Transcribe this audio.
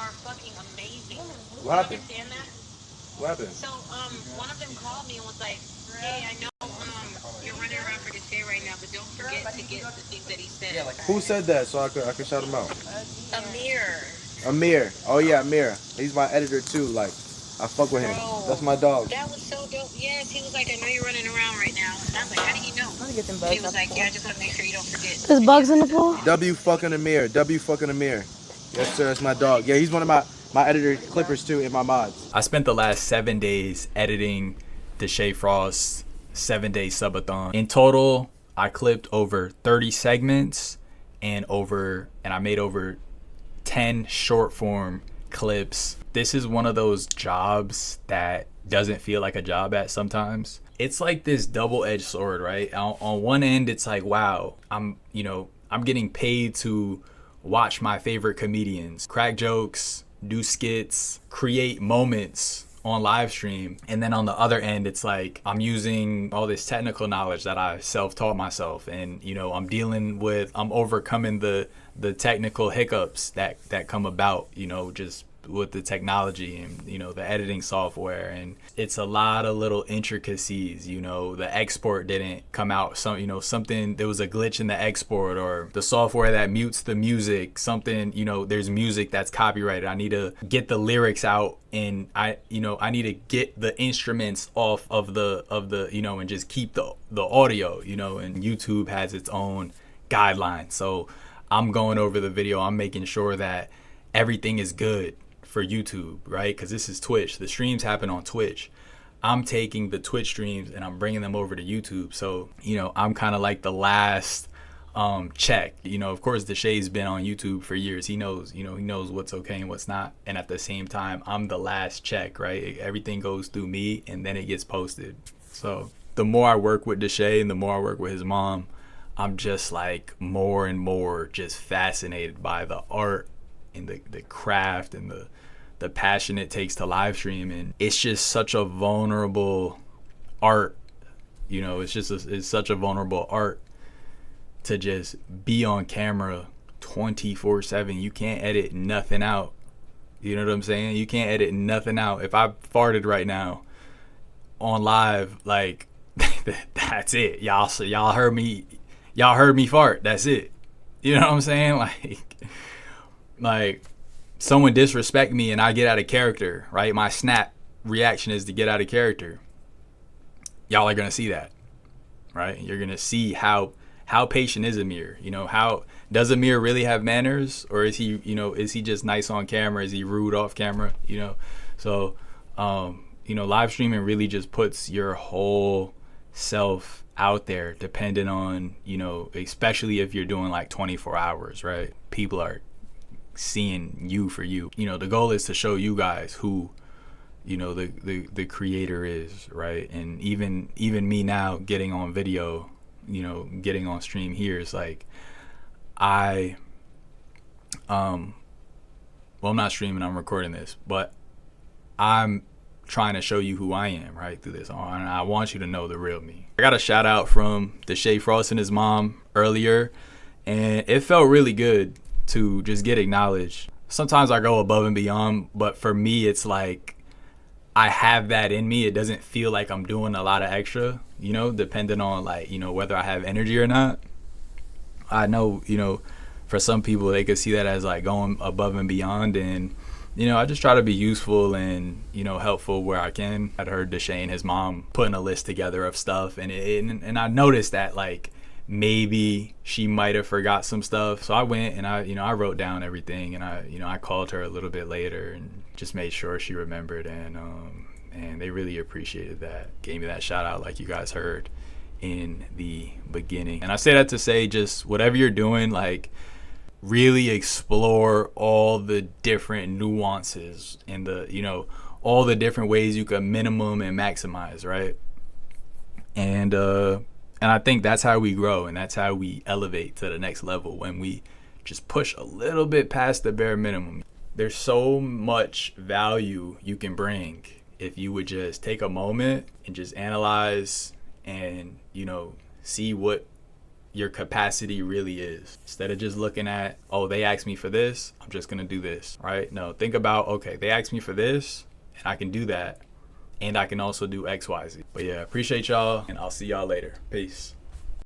are fucking amazing. What You happened? understand that? What happened? So, one of them called me and was like, "Hey, I know, you're running around for Deshae right now, but don't forget to get the things that he said." Who said that so I could shout him out? Amir, Amir. Oh yeah, Amir. He's my editor too. Like, I fuck with him. That's bro, my dog. that was so dope. Yes, he was like, "I know you're running around right now," and I was like, "How do you know?" And he was like, "Yeah, I just want to make sure you don't forget." There's bugs in the pool. W fucking Amir. W fucking Amir. Yes sir, that's my dog. Yeah, he's one of my editor clippers too in my mods. I spent the last 7 days editing Deshae Frost's 7-day subathon. In total, I clipped over 30 segments and I made over 10 short form clips. This is one of those jobs that doesn't feel like a job at sometimes. It's like this double-edged sword, right? On one end, it's like, wow, I'm getting paid to watch my favorite comedians crack jokes, do skits, create moments on live stream. And then on the other end, it's like I'm using all this technical knowledge that I self-taught myself, and I'm overcoming the technical hiccups that come about, just with the technology and the editing software. And it's a lot of little intricacies. The export didn't come out, something, there was a glitch in the export, or the software that mutes the music, something, there's music that's copyrighted. I need to get the lyrics out, and I need to get the instruments off of the and just keep the audio, and YouTube has its own guidelines. So I'm going over the video, I'm making sure that everything is good for YouTube, right? Because this is Twitch. The streams happen on Twitch. I'm taking the Twitch streams and I'm bringing them over to YouTube. So, I'm kind of like the last check. Of course, Deshae's been on YouTube for years. He knows what's okay and what's not. And at the same time, I'm the last check, right? Everything goes through me and then it gets posted. So the more I work with Deshae and the more I work with his mom, I'm just like more and more just fascinated by the art and the craft and the passion it takes to live stream. And it's just such a vulnerable art. It's such a vulnerable art to just be on camera 24/7. You can't edit nothing out. You know what I'm saying? You can't edit nothing out. If I farted right now on live, like that's it. Y'all heard me fart. That's it. You know what I'm saying? Like someone disrespect me and I get out of character, right? My snap reaction is to get out of character. Y'all are gonna see that, right? You're gonna see how patient is Amir. How does Amir really have manners, or is he just nice on camera? Is he rude off camera? So live streaming really just puts your whole self out there, depending on especially if you're doing like 24 hours, right? People are seeing you for you. The goal is to show you guys who the creator is, right? And even me now getting on video, getting on stream here, is like I'm not streaming, I'm recording this, but I'm trying to show you who I am, right, through this. And I want you to know the real me. I got a shout out from Deshae Frost and his mom earlier, and it felt really good to just get acknowledged. Sometimes I go above and beyond, but for me, it's like I have that in me. It doesn't feel like I'm doing a lot of extra, depending on whether I have energy or not. I know, for some people, they could see that as like going above and beyond. And, I just try to be useful and, helpful where I can. I'd heard Deshae and his mom putting a list together of stuff, and I noticed that like maybe she might have forgot some stuff. So I went and I wrote down everything, and I called her a little bit later and just made sure she remembered, and they really appreciated that. Gave me that shout out like you guys heard in the beginning. And I say that to say, just whatever you're doing, like really explore all the different nuances and all the different ways you can minimum and maximize, right? And I think that's how we grow, and that's how we elevate to the next level, when we just push a little bit past the bare minimum. There's so much value you can bring if you would just take a moment and just analyze and, see what your capacity really is. Instead of just looking at, oh, they asked me for this, I'm just gonna do this, right? No, think about, okay, they asked me for this and I can do that, and I can also do X, Y, Z. But yeah, appreciate y'all, and I'll see y'all later. Peace.